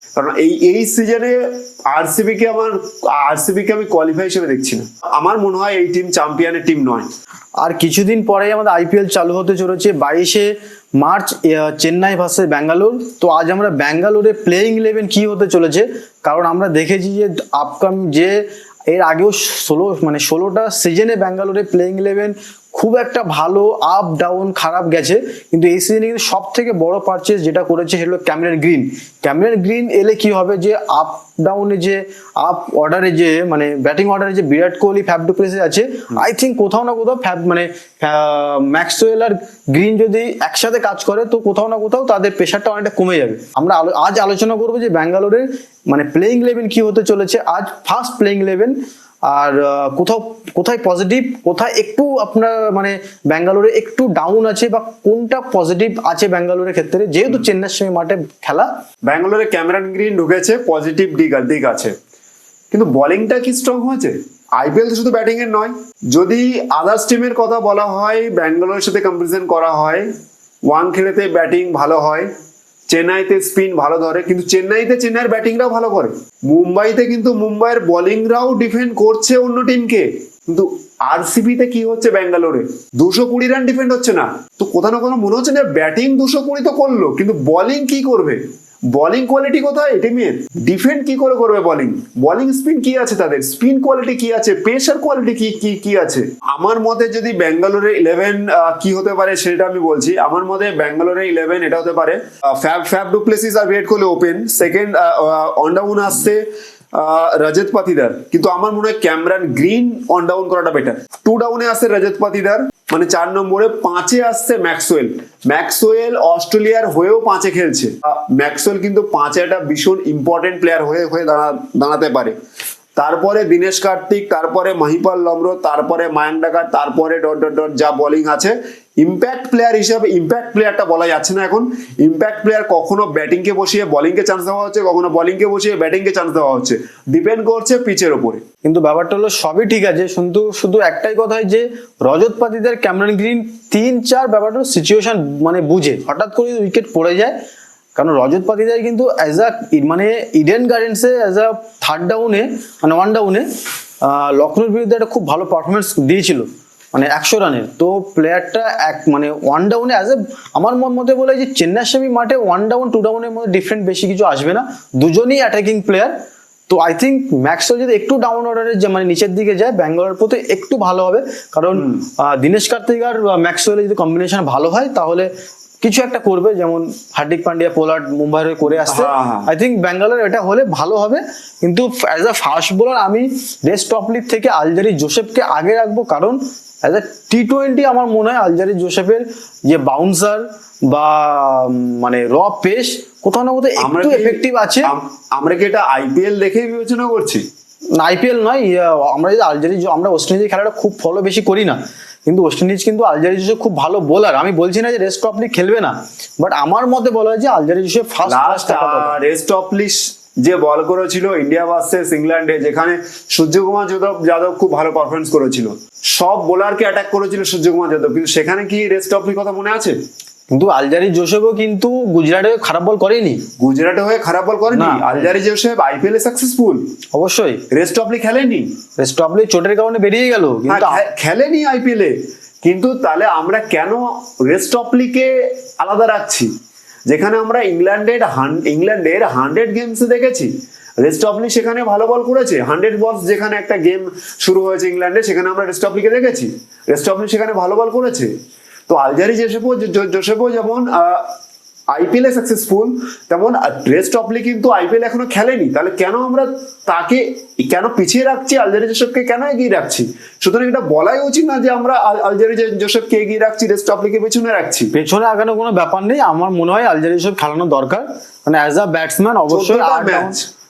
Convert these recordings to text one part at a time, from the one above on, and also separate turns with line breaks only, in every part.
কারণ এই সিজনে আরসিবি কে আমি কোয়ালিফাই হিসেবে দেখছি না। আমার মনে হয় এই টিম চ্যাম্পিয়নের টিম নয়।
আর কিছুদিন পরেই আমাদের আইপিএল চালু হতে চলেছে, 22শে মার্চ, চেন্নাই ভার্সেস ব্যাঙ্গালোর। তো আজ আমরা ব্যাঙ্গালোরে প্লেইং 11 কি হতে চলেছে, কারণ আমরা দেখেছি যে এর আগেও 16টা সিজনে ব্যাঙ্গালোরে প্লেইং 11 খুব একটা ভালো আপ ডাউন খারাপ গেছে, কিন্তু এই সিজনে কিন্তু সব থেকে বড় পারচেজ যেটা করেছে হলো ক্যামেরন গ্রিন এলে কি হবে যে আপ ডাউনে যে আপ অর্ডারে যে ব্যাটিং অর্ডারে যে Virat Kohli, Faf du places আছে, আই থিঙ্ক কোথাও না কোথাও ম্যাক্সওয়েল আর গ্রিন যদি একসাথে কাজ করে তো কোথাও না কোথাও তাদের প্রেশারটা অনেকটা কমে যাবে। আমরা আজ আলোচনা করবো যে ব্যাঙ্গালোরের প্লেইং 11 কি হতে চলেছে। আজ ফার্স্ট প্লেইং 11, আর কোথায় পজিটিভ, কোথায় একটু আপনার ব্যাঙ্গালোরে একটু ডাউন আছে, বা কোনটা পজিটিভ আছে ব্যাঙ্গালোরের ক্ষেত্রে, যেহেতু চেন্নাইয়ের সঙ্গে মাঠে খেলা।
ব্যাঙ্গালোরে ক্যামেরন গ্রিন ঢুকেছে, পজিটিভ দিক আছে, কিন্তু বোলিংটা কি স্ট্রং হয়েছে? আইপিএল তো শুধু ব্যাটিং এর নয়, যদি আদার্স টিমের কথা বলা হয়, ব্যাঙ্গালোরের সাথে কম্পারিজন করা হয়, ওয়ানখেড়েতে ব্যাটিং ভালো হয়, চেন্নাইতে স্পিন ভালো ধরে, কিন্তু চেন্নাইয়ের ব্যাটিংরাও ভালো করে। মুম্বাইতে কিন্তু মুম্বাইয়ের বোলিংরাও ডিফেন্ড করছে অন্য টিমকে, কিন্তু আরসিবিতে কি হচ্ছে ব্যাঙ্গালোরে 220 রান ডিফেন্ড হচ্ছে না। তো কোথাও না কোথাও মনে হচ্ছে যে ব্যাটিং 220 তো করলো, কিন্তু বোলিং কি করবে? বোলিং কোয়ালিটি কোথায় টিমের? ডিফেন্ড কি করে করবে? বোলিং স্পিন কি আছে তাদের? স্পিন কোয়ালিটি কি আছে? পেসার কোয়ালিটি কি আছে? আমার মতে যদি ব্যাঙ্গালোরের 11 কি হতে পারে সেটা আমি বলছি। আমার মতে ব্যাঙ্গালোরের 11 এটা হতে পারে ফ্যাফ ডু প্লেসিস আর Virat Kohli open, second one down আসছে রজত পাতিদার, কিন্তু আমার মনে হয় ক্যামেরন গ্রিন অন ডাউন করাটা বেটার। 2 ডাউনে আসছে রজত পাতিদার, 4 নম্বরে। 5-এ আসছে ম্যাক্সওয়েল অস্ট্রেলিয়ার হয়েও 5-এ খেলছে। ম্যাক্সওয়েল কিন্তু 5-এ একটা ভীষণ ইম্পর্টেন্ট প্লেয়ার হয়ে দাঁড়াতে পারে। তারপরে দীনেশ কার্তিক, তারপরে মহিপাল লমরো, তারপরে মায়াঙ্ক ডাকার, তারপরে যা বোলিং আছে। ইম্প্যাক্ট প্লেয়ার হিসাবে ইম্প্যাক্ট প্লেয়ারটা বলা যাচ্ছে না এখন। ইম্প্যাক্ট প্লেয়ার কখনো ব্যাটিং কে বসিয়ে বোলিং কে চান্স দেওয়া হচ্ছে, কখনো বোলিং কে বসিয়ে ব্যাটিং কে চান্স দেওয়া হচ্ছে, ডিপেন্ড করছে পিচের উপরে।
কিন্তু ব্যাপারটা হলো সবই ঠিক আছে, শুধু একটাই কথা যে রজত পাতিদার, ক্যামেরন গ্রিন 3-4 ব্যাপারটা সিচুয়েশন বুঝে হঠাৎ করে উইকেট পড়ে যায়। কারণ রজত পাতিদার কিন্তু ইডেন গার্ডেন্সে অ্যাজ আ থার্ড ডাউনে ওয়ান ডাউনে লখনৌর বিরুদ্ধে একটা খুব ভালো পারফরমেন্স দিয়েছিল, 100 রানের। তো প্লেয়ারটা ওয়ান ডাউনে আমার মতে বলে যে চেন্নাইয়ের সঙ্গে মাঠে 1 ডাউন 2 ডাউনের মধ্যে ডিফারেন্ট বেশি কিছু আসবে না, দুজনেই অ্যাটাকিং প্লেয়ার। তো আই থিঙ্ক ম্যাক্সওয়েল যদি একটু ডাউন অর্ডারে নিচের দিকে যায়, ব্যাঙ্গালোরের প্রতি একটু ভালো হবে। কারণ দীনেশ কার্তিক আর ম্যাক্সওয়েলের যদি কম্বিনেশন ভালো হয় তাহলে কিছু একটা করবে, যেমন হার্দিক পান্ডিয়া পোলার্ড মুম্বাইয়ের করে আসছে। আই থিঙ্ক ব্যাঙ্গালোর এটা হলে ভালো হবে। কিন্তু অ্যাজ আ ফাস্ট বোলার আমি রেস্ট অফ লিগ থেকে আলজারি জোসেফকে আগে রাখবো, কারণ অ্যাজ আ টি20 আমার মনে হয় আলজারি জোসেফের যে বাউন্সার বা র পেস কোথাও না কোথাও একটু এফেক্টিভ আছে।
আমরা কি এটা আইপিএল দেখেই বিবেচনা করছি?
আইপিএল নয়, আমরা যদি আমরা ওয়েস্ট ইন্ডিজের খেলাটা খুব ফলো বেশি করি না, কিন্তু ওয়েস্ট ইন্ডিজ কিন্তু আলজারি জোসেফ খুব ভালো বোলার। আমি বলছি না যে রেস্ট অফ লিগ খেলবে না, বাট আমার মতে বলা হয় যে Alzarri Joseph first
rest of league যে বল করেছিল ইন্ডিয়া ভার্সেস ইংল্যান্ডে, যেখানে সূর্যকুমার যাদব খুব ভালো পারফরমেন্স করেছিল, সব বোলারকে অ্যাটাক করেছিল সূর্যকুমার যাদব, কিন্তু সেখানে কি রেস্ট অফ লিগ কথা মনে আছে?
কিন্তু আলজারি জোসেফও কিন্তু গুজরাটে খারাপ বল করেনি। Alzarri Joseph IPL a successful, অবশ্যই।
রেস্ট অফ লিগ খেলেনি,
রেস্ট অফ লিগ চোটের কারণে বেরিয়ে গেল, কিন্তু
খেলেনি আইপিএল এ। কিন্তু তাহলে আমরা কেন রেস্ট অফ লিগে আলাদা রাখছি, যেখানে আমরা ইংল্যান্ডের 100 গেমস দেখেছি? রেস্ট অফ লিগ সেখানে ভালো বল করেছে। 100 বলস যেখানে একটা গেম শুরু হয়েছে ইংল্যান্ডে, সেখানে আমরা রেস্ট অফ লিগে দেখেছি রেস্ট অফ লিগ সেখানে ভালো বল করেছে। তো আলজারি জোসেফও যেমন আইপিএল এ সাকসেসফুল, তেমন রেস্ট অফ লিগ কিন্তু আইপিএল এখনো খেলেনি। তাহলে কেন আমরা তাকে পিছিয়ে রাখছি, আলজারি জোসেফকে কেন এগিয়ে রাখছি? সুতরাং এটা বলাই উচিত না যে আমরা আলজারি জোসেফকে এগিয়ে রাখছি, রেস্ট অফ লিগে পেছনে রাখছি।
পেছনে আগানোর কোনো ব্যাপার নেই। আমার মনে হয় আলজারি জোসেফ খেলানো দরকার, অ্যাজ আ ব্যাটসম্যান অবশ্যই।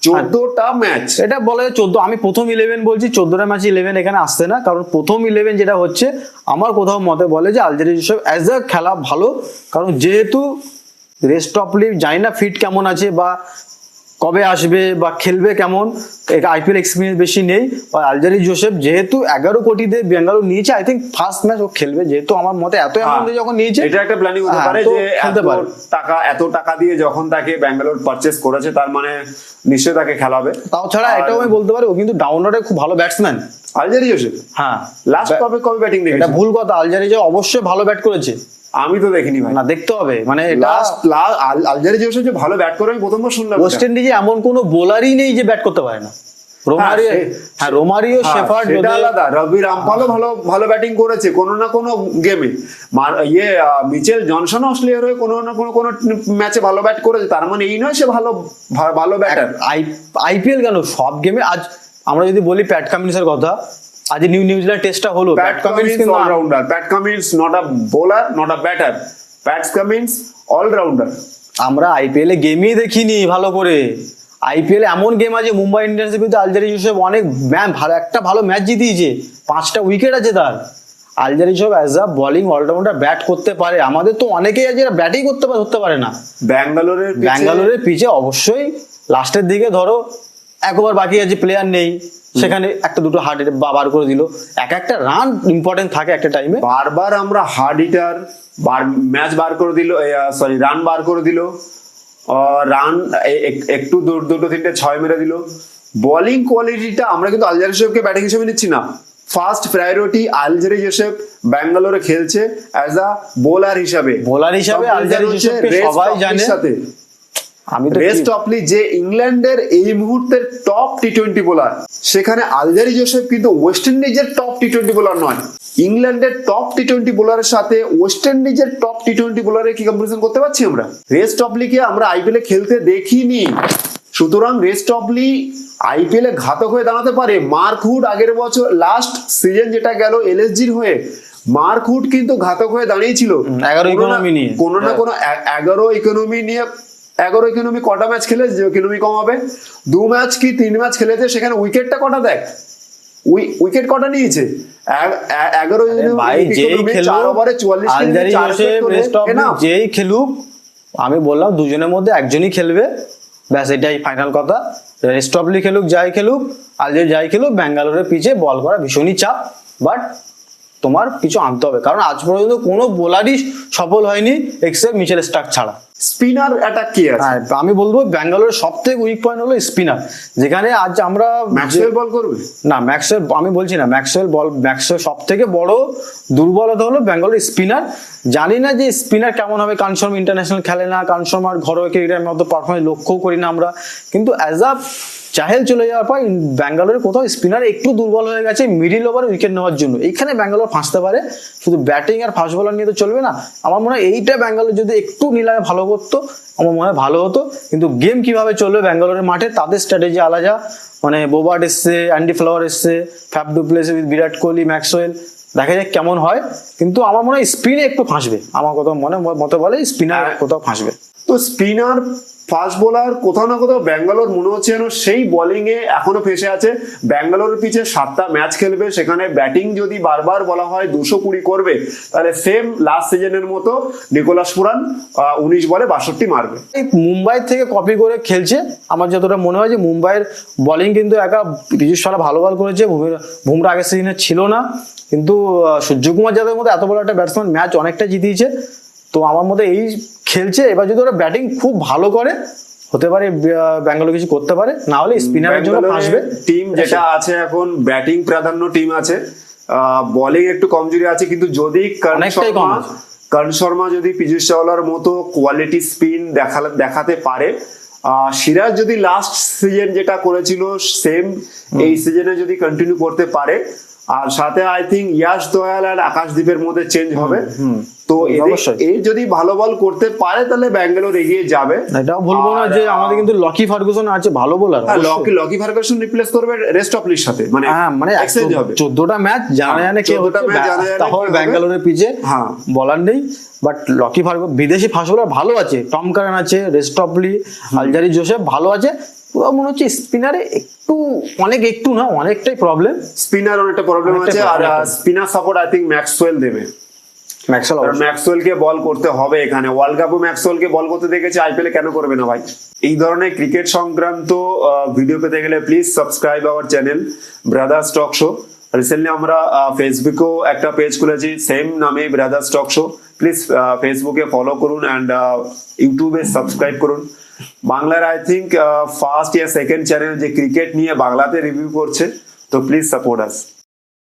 14টা ম্যাচ,
এটা বলা যায় 14। আমি প্রথম 11 বলছি, 14টা ম্যাচ 11 এখানে আসছে না, কারণ প্রথম 11 যেটা হচ্ছে আমার কোথাও মতে বলে যে আলজারি জোসেফ অ্যাজ আ খেলা ভালো। কারণ যেহেতু রেস্ট অফ লিগ জানি না ফিট কেমন আছে, বা কবে আসবে বা খেলবে কেমন, আইপিএল এক্সপিরিয়েন্স বেশি নেই। আর আলজারি জোসেফ যেহেতু 11 কোটি দিয়ে বেঙ্গালুরু নিয়েছে, আই থিঙ্ক ফার্স্ট ম্যাচ ও খেলবে, যেহেতু আমার মতে এত অ্যামাউন্টে যখন নিয়েছে
এটা একটা প্ল্যানিং হতে পারে
তো
যে
খেলতে পারে।
এত টাকা দিয়ে যখন তাকে ব্যাঙ্গালোর পারচেস করেছে, তার মানে নিশ্চয়ই তাকে খেলাবে।
তাও ছাড়া এটাও আমি বলতে পারি ও কিন্তু ডাউন অর্ডারে খুব ভালো ব্যাটসম্যান।
আলজারি জোসেফ
হ্যাঁ,
লাস্ট কবে ব্যাটিং
এটা
দেখেছে?
ভুল কথা, আলজারি জোসেফ অবশ্যই ভালো ব্যাট করেছে।
আমি তো দেখিনি ভাই,
না, দেখতে হবে, মানে এটা
আলজারি জোসেফ যে ভালো ব্যাট করে আমি প্রথমবার শুনলাম।
ওয়েস্ট ইন্ডিজে এমন কোনো বোলারই নেই যে ব্যাট করতে পারে না। রোমারিও, শেফার্ড,
সেটা আলাদা। রবি রামপালও ভালো ব্যাটিং করেছে কোনো না কোনো গেমে। মিচেল জনসন অস্ট্রেলিয়ার হয়ে কোনো না কোনো ম্যাচে ভালো ব্যাট করেছে, তার মানে এই নয় সে ভালো ব্যাটার।
আইপিএল কেন, সব গেমে। আজ আমরা যদি বলি প্যাট কামিন্সের কথা, আজ নিউজিল্যান্ড টেস্টটা হলো,
Pat Cummins allrounder. Pat Cummins not a bowler, not a batter. Pat Cummins allrounder.
আমরা আইপিএল এ গেমই দেখিনি ভালো করে। আইপিএল এমন গেম আছে, মুম্বাই ইন্ডিয়ান্সের বিরুদ্ধে আলজারি জোসেফ অনেক একটা ভালো ম্যাচ জিতিয়েছে, 5টা উইকেট আছে তার। Alzarri Joseph as a bowling allrounder bat করতে পারে। আমাদের তো অনেকেই আছে যারা ব্যাটিং ধরতে পারে না। ব্যাঙ্গালোরের পিচে অবশ্যই লাস্টের দিকে ধরো 1 ওভার বাকি আছে, প্লেয়ার নেই, সেখানে একটা দুটো হার্ড হিটার বার করে দিল। একটা রান ইম্পর্টেন্ট থাকে একটা টাইমে।
বারবার আমরা হার্ড হিটার ম্যাচ বার করে দিল, রান বার করে দিল, রান একটু দুটো তিনটে 6 মেরে দিল। বোলিং কোয়ালিটিটা আমরা কিন্তু আলজারি জোসেফকে ব্যাটিং হিসেবে নিচ্ছি না। ফার্স্ট প্রায়োরিটি আলজারি জোসেফ ব্যাঙ্গালোরে খেলছে অ্যাজ আ বোলার হিসাবে।
আলজারি জোসেফকে সবাই জানে।
আমি তো রেস্ট অফলি যে ইংল্যান্ডের এই মুহূর্তের টপ টি20 বোলার, সেখানে আলজারি জোসেফ কিন্তু ওয়েস্ট ইন্ডিজের টপ টি20 বোলার নয়। ইংল্যান্ডের টপ টি20 বোলারের সাথে ওয়েস্ট ইন্ডিজের টপ টি20 বোলারের কি কম্পারিজন করতে পারছি আমরা? রেস্ট অফলিকে আমরা আইপিএলে খেলতে দেখিনি, সুতরাং রেস্ট অফলি আইপিএলে ঘাতক হয়ে দাঁড়াতে পারে। মার্ক হুড আগের বছর লাস্ট সিজন যেটা গেল এলএসজির হয়ে, মার্ক হুড কিন্তু ঘাতক হয়ে দাঁড়িয়েছিল
11 ইকোনমি নিয়ে।
কোনো না কোনো 11 ইকোনমি নিয়ে। 11 ইকোনমি কটা ম্যাচ খেলেছে যে ইকোনমি কম হবে? 2 ম্যাচ কি 3 ম্যাচ খেলেছে, সেখানে উইকেটটা কটা দেখ, উইকেট কটা নিয়েছে? 11 4 ওভারে 44
আলজারি জোসেফ রেস্ট অফ যেই খেলুক, আমি বললাম দুজনের মধ্যে একজনই খেলবে, ব্যাস এটাই ফাইনাল কথা। রেস্ট অফলি খেলুক, যাই খেলুক, আলজারি যাই খেলুক, ব্যাঙ্গালোরের পিচে বল করা ভীষণই চাপ, বাট তোমার কিছু আনতে হবে, কারণ আজ পর্যন্ত কোনো বোলারই সফল হয়নি এক্সেপ্ট মিচেল স্টার্ক ছাড়া।
স্পিনার অ্যাটাক কি আছে?
আমি বলবো ব্যাঙ্গালোরের সবথেকে উইক পয়েন্ট হলো স্পিনার, যেখানে আজ আমরা
ম্যাক্সওয়েল বল করবে না।
ম্যাক্সওয়েল আমি বলছি না, ম্যাক্সওয়েল সবথেকে বড় দুর্বলতা হলো ব্যাঙ্গালোর স্পিনার। জানি না যে স্পিনার কেমন হবে, কারণ শর্মা ইন্টারন্যাশনাল খেলে না, কারণ শর্মার ঘরোয়া ক্রিকেটের মতো পারফরমেন্স লক্ষ্যও করি না আমরা, কিন্তু অ্যাজ আ চাহেল চলে যাওয়ার পর ব্যাঙ্গালোরে কোথাও স্পিনার একটু দুর্বল হয়ে গেছে মিডিল ওভারে উইকেট নেওয়ার জন্য। এইখানে ব্যাঙ্গালোর ফাঁসতে পারে, শুধু ব্যাটিং আর ফাস্ট বোলার নিয়ে তো চলবে না। আমার মনে হয় এইটা ব্যাঙ্গালোর যদি একটু নিলামে ভালো করতো, আমার মনে হয় ভালো হতো। কিন্তু গেম কিভাবে চলবে ব্যাঙ্গালোরের মাঠে, তাদের স্ট্র্যাটেজি আলাদা। মানে বোবার্ট এসছে, অ্যান্ডি ফ্লাওয়ার এসছে, Faf du places with Virat Kohli, Maxwell, দেখা যাক কেমন হয়। কিন্তু আমার মনে হয় স্পিনে একটু ফাঁসবে, আমার কথা মতে বলে স্পিনার কোথাও ফাঁসবে।
তো স্পিনার ফাস্ট বোলার কোথাও না কোথাও ব্যাঙ্গালোর মনে হচ্ছে যেন সেই বোলিং এ এখনো ফেসে আছে। ব্যাঙ্গালোরের পিছে 7টা ম্যাচ খেলবে, সেখানে ব্যাটিং যদি বারবার বলা হয় 220 করবে, তাহলে সেম লাস্ট সিজনের মতো নিকোলাস পুরান 19 বলে 62 মারবে।
মুম্বাই থেকে কপি করে খেলছে আমার যতটা মনে হয়। যে মুম্বাইয়ের বোলিং কিন্তু একা পীযুষ চাওলা ভালো বল করেছে, বুমরা আগের সিজনে ছিল না, কিন্তু সূর্যকুমার যাদবের মতো এত বড় একটা ব্যাটসম্যান ম্যাচ অনেকটা জিতিয়েছে। তো আমার মধ্যে এই খেলছে, এবার যদি ওরা ব্যাটিং খুব ভালো করে হতে পারে ব্যাঙ্গালোর কিছু করতে পারে, না হলে স্পিনারের জন্য ফাঁসবে।
টিম যেটা আছে এখন ব্যাটিং প্রাধান্য টিম আছে, বোলিং একটু কমজোরি আছে, কিন্তু যদি কর্ণ শর্মা যদি পীযুষ চাওলার মতো কোয়ালিটি স্পিন দেখাতে পারে, সিরাজ যদি লাস্ট সিজন যেটা করেছিল সেম এই সিজনে যদি কন্টিনিউ করতে পারে, আর সাথে আই থিঙ্ক ইয়াশ দয়াল আর আকাশদীপের মধ্যে চেঞ্জ হবে, তো এই যদি ভালো বল করতে পারে তাহলে ব্যাঙ্গালোর এগিয়ে যাবে।
এটাও বলবো না যে আমাদের কিন্তু লকি ফার্গুসন আছে ভালো বোলার,
লকি ফার্গুসন রিপ্লেস করবে রেস্ট অফ লির সাথে, মানে এক্সচেঞ্জ হবে।
14টা ম্যাচ জানা জানে কে হচ্ছে, তাহলে ব্যাঙ্গালোরের পিচে বলার নেই। বাট লকি ফার্গুসন বিদেশি ফাস্ট বোলার ভালো আছে, টম কারেন আছে, রেস্ট অফ লি, আলজারি জোসেফ ভালো আছে। মনে হচ্ছে স্পিনারে একটু না অনেকটাই প্রবলেম,
স্পিনার অনেকটা প্রবলেম আছে। আর spinner support I think Maxwell দেবে।
ম্যাক্সওয়েল
কারণ ম্যাক্সওয়েলকে বল করতে হবে এখানে, ওয়ার্ল্ড কাপও ম্যাক্সওয়েলকে বল করতে দেখেছি, আইপিএল কেন করবে না ভাই? এই ধরনের ক্রিকেট সংক্রান্ত ভিডিও পেতে গেলে please subscribe our channel brothers talk show. Recently আমরা ফেসবুকেও একটা পেজ খুলেছি সেম নামে ব্রাদার্স টক শো, প্লিজ ফেসবুকে ফলো করুন অ্যান্ড ইউটিউবে সাবস্ক্রাইব করুন। বাংলার I think first yeah second channel যে ক্রিকেট নিয়ে বাংলাতে রিভিউ করছে, তো প্লিজ সাপোর্ট আস।